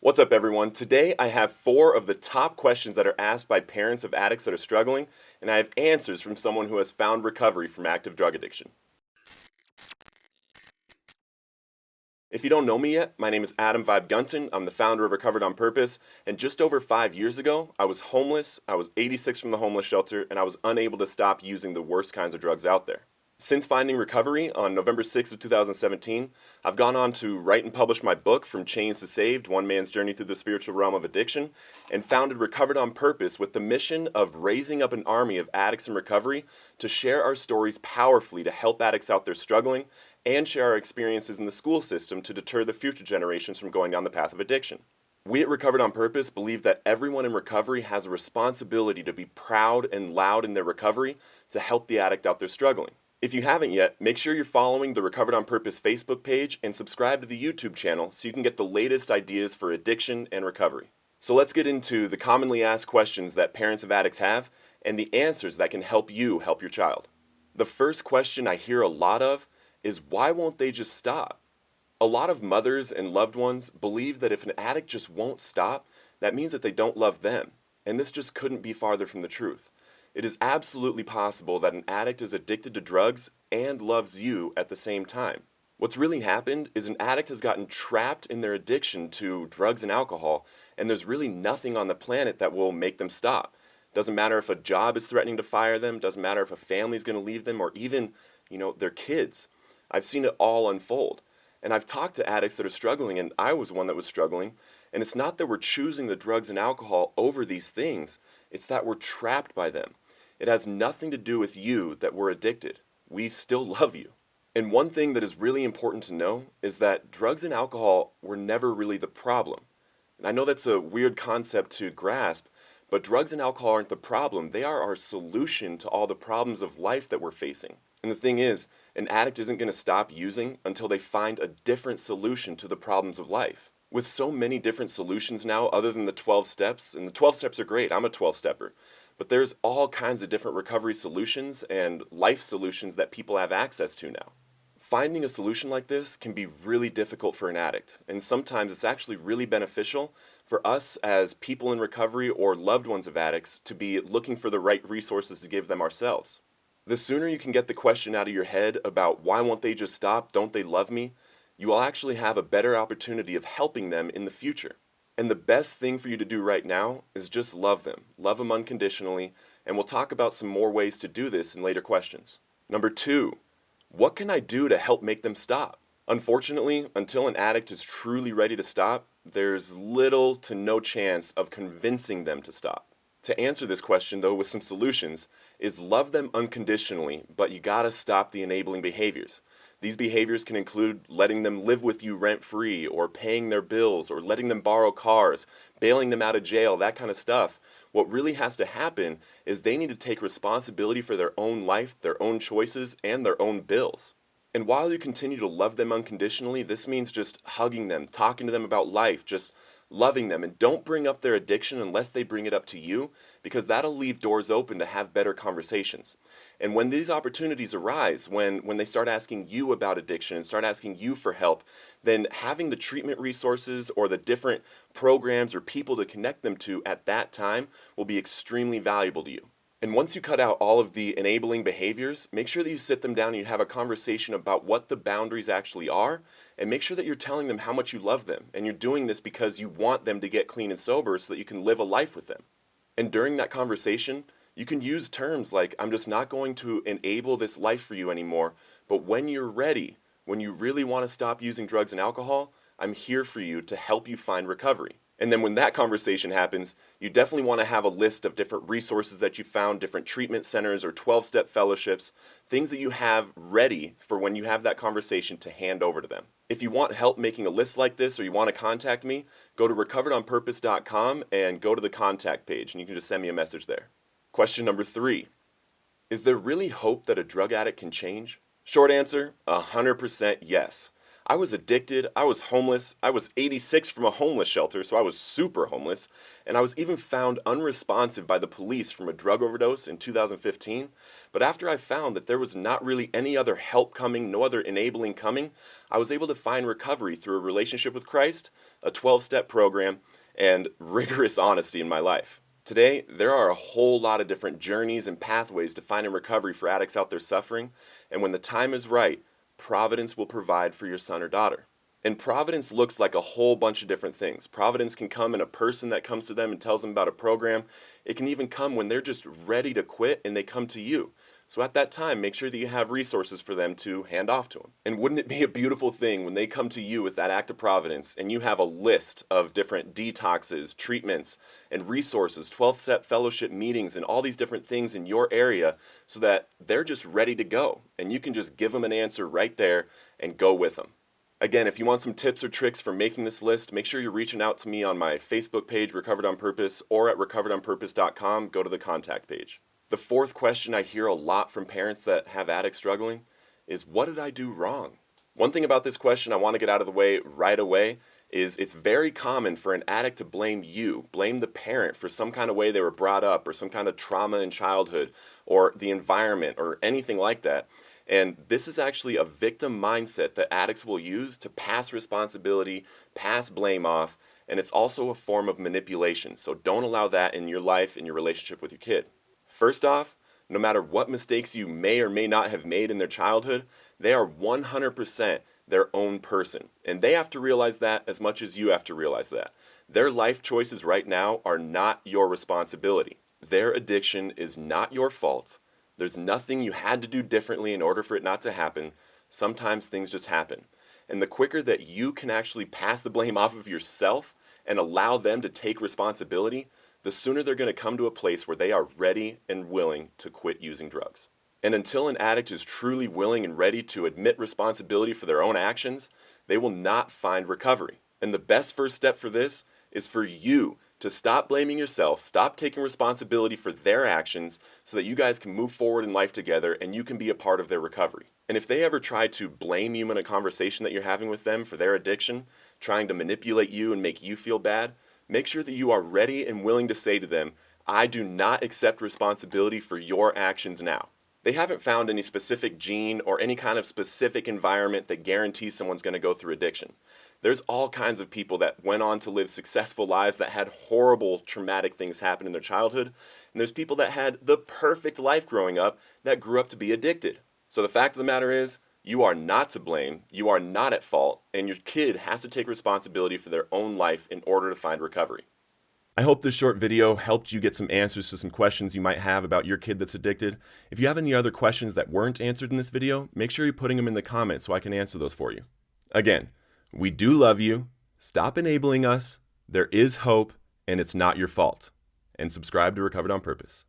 What's up, everyone? Today I have 4 of the top questions that are asked by parents of addicts that are struggling, and I have answers from someone who has found recovery from active drug addiction. If you don't know me yet, my name is Adam Vibe Gunton. I'm the founder of Recovered on Purpose, and just over 5 years ago, I was homeless, I was 86 from the homeless shelter, and I was unable to stop using the worst kinds of drugs out there. Since finding recovery on November 6th of 2017, I've gone on to write and publish my book, From Chains to Saved, One Man's Journey Through the Spiritual Realm of Addiction, and founded Recovered on Purpose with the mission of raising up an army of addicts in recovery to share our stories powerfully to help addicts out there struggling and share our experiences in the school system to deter the future generations from going down the path of addiction. We at Recovered on Purpose believe that everyone in recovery has a responsibility to be proud and loud in their recovery to help the addict out there struggling. If you haven't yet, make sure you're following the Recovered on Purpose Facebook page and subscribe to the YouTube channel so you can get the latest ideas for addiction and recovery. So let's get into the commonly asked questions that parents of addicts have and the answers that can help you help your child. The first question I hear a lot of is, why won't they just stop? A lot of mothers and loved ones believe that if an addict just won't stop, that means that they don't love them, and this just couldn't be farther from the truth. It is absolutely possible that an addict is addicted to drugs and loves you at the same time. What's really happened is an addict has gotten trapped in their addiction to drugs and alcohol, and there's really nothing on the planet that will make them stop. Doesn't matter if a job is threatening to fire them, doesn't matter if a family's going to leave them, or even, their kids. I've seen it all unfold. And I've talked to addicts that are struggling, and I was one that was struggling, and it's not that we're choosing the drugs and alcohol over these things, it's that we're trapped by them. It has nothing to do with you that we're addicted. We still love you. And one thing that is really important to know is that drugs and alcohol were never really the problem. And I know that's a weird concept to grasp, but drugs and alcohol aren't the problem. They are our solution to all the problems of life that we're facing. And the thing is, an addict isn't going to stop using until they find a different solution to the problems of life. With so many different solutions now, other than the 12 steps, and the 12 steps are great, I'm a 12-stepper, but there's all kinds of different recovery solutions and life solutions that people have access to now. Finding a solution like this can be really difficult for an addict, and sometimes it's actually really beneficial for us as people in recovery or loved ones of addicts to be looking for the right resources to give them ourselves. The sooner you can get the question out of your head about why won't they just stop, don't they love me, you will actually have a better opportunity of helping them in the future. And the best thing for you to do right now is just love them unconditionally, and we'll talk about some more ways to do this in later questions. Number 2, what can I do to help make them stop? Unfortunately, until an addict is truly ready to stop, there's little to no chance of convincing them to stop. To answer this question, though, with some solutions, is love them unconditionally, but you gotta stop the enabling behaviors. These behaviors can include letting them live with you rent-free, or paying their bills, or letting them borrow cars, bailing them out of jail, that kind of stuff. What really has to happen is they need to take responsibility for their own life, their own choices, and their own bills. And while you continue to love them unconditionally, this means just hugging them, talking to them about life, just loving them, and don't bring up their addiction unless they bring it up to you, because that'll leave doors open to have better conversations. And when these opportunities arise, when they start asking you about addiction and start asking you for help, then having the treatment resources or the different programs or people to connect them to at that time will be extremely valuable to you. And once you cut out all of the enabling behaviors, make sure that you sit them down and you have a conversation about what the boundaries actually are, and make sure that you're telling them how much you love them, and you're doing this because you want them to get clean and sober so that you can live a life with them. And during that conversation, you can use terms like, I'm just not going to enable this life for you anymore, but when you're ready, when you really want to stop using drugs and alcohol, I'm here for you to help you find recovery. And then when that conversation happens, you definitely want to have a list of different resources that you found, different treatment centers or 12-step fellowships, things that you have ready for when you have that conversation to hand over to them. If you want help making a list like this, or you want to contact me, go to recoveredonpurpose.com and go to the contact page, and you can just send me a message there. Question number 3, is there really hope that a drug addict can change? Short answer, 100% yes. I was addicted, I was homeless, I was 86 from a homeless shelter, so I was super homeless, and I was even found unresponsive by the police from a drug overdose in 2015. But after I found that there was not really any other help coming, no other enabling coming, I was able to find recovery through a relationship with Christ, a 12-step program, and rigorous honesty in my life. Today, there are a whole lot of different journeys and pathways to finding recovery for addicts out there suffering, and when the time is right, Providence will provide for your son or daughter. And providence looks like a whole bunch of different things. Providence can come in a person that comes to them and tells them about a program. It can even come when they're just ready to quit and they come to you. So at that time, make sure that you have resources for them to hand off to them. And wouldn't it be a beautiful thing when they come to you with that act of providence and you have a list of different detoxes, treatments, and resources, 12-step fellowship meetings, and all these different things in your area so that they're just ready to go. And you can just give them an answer right there and go with them. Again, if you want some tips or tricks for making this list, make sure you're reaching out to me on my Facebook page, Recovered on Purpose, or at recoveredonpurpose.com. Go to the contact page. The fourth question I hear a lot from parents that have addicts struggling is, what did I do wrong? One thing about this question I want to get out of the way right away is it's very common for an addict to blame you, blame the parent for some kind of way they were brought up or some kind of trauma in childhood or the environment or anything like that. And this is actually a victim mindset that addicts will use to pass responsibility, pass blame off, and it's also a form of manipulation. So don't allow that in your life, in your relationship with your kid. First off, no matter what mistakes you may or may not have made in their childhood, they are 100% their own person. And they have to realize that as much as you have to realize that. Their life choices right now are not your responsibility. Their addiction is not your fault. There's nothing you had to do differently in order for it not to happen. Sometimes things just happen. And the quicker that you can actually pass the blame off of yourself and allow them to take responsibility, the sooner they're going to come to a place where they are ready and willing to quit using drugs. And until an addict is truly willing and ready to admit responsibility for their own actions, they will not find recovery. And the best first step for this is for you to stop blaming yourself, stop taking responsibility for their actions so that you guys can move forward in life together and you can be a part of their recovery. And if they ever try to blame you in a conversation that you're having with them for their addiction, trying to manipulate you and make you feel bad, make sure that you are ready and willing to say to them, I do not accept responsibility for your actions now. They haven't found any specific gene or any kind of specific environment that guarantees someone's going to go through addiction. There's all kinds of people that went on to live successful lives that had horrible traumatic things happen in their childhood. And there's people that had the perfect life growing up that grew up to be addicted. So the fact of the matter is, you are not to blame, you are not at fault, and your kid has to take responsibility for their own life in order to find recovery. I hope this short video helped you get some answers to some questions you might have about your kid that's addicted. If you have any other questions that weren't answered in this video, make sure you're putting them in the comments so I can answer those for you. Again, we do love you. Stop enabling us. There is hope, and it's not your fault. And subscribe to Recovered on Purpose.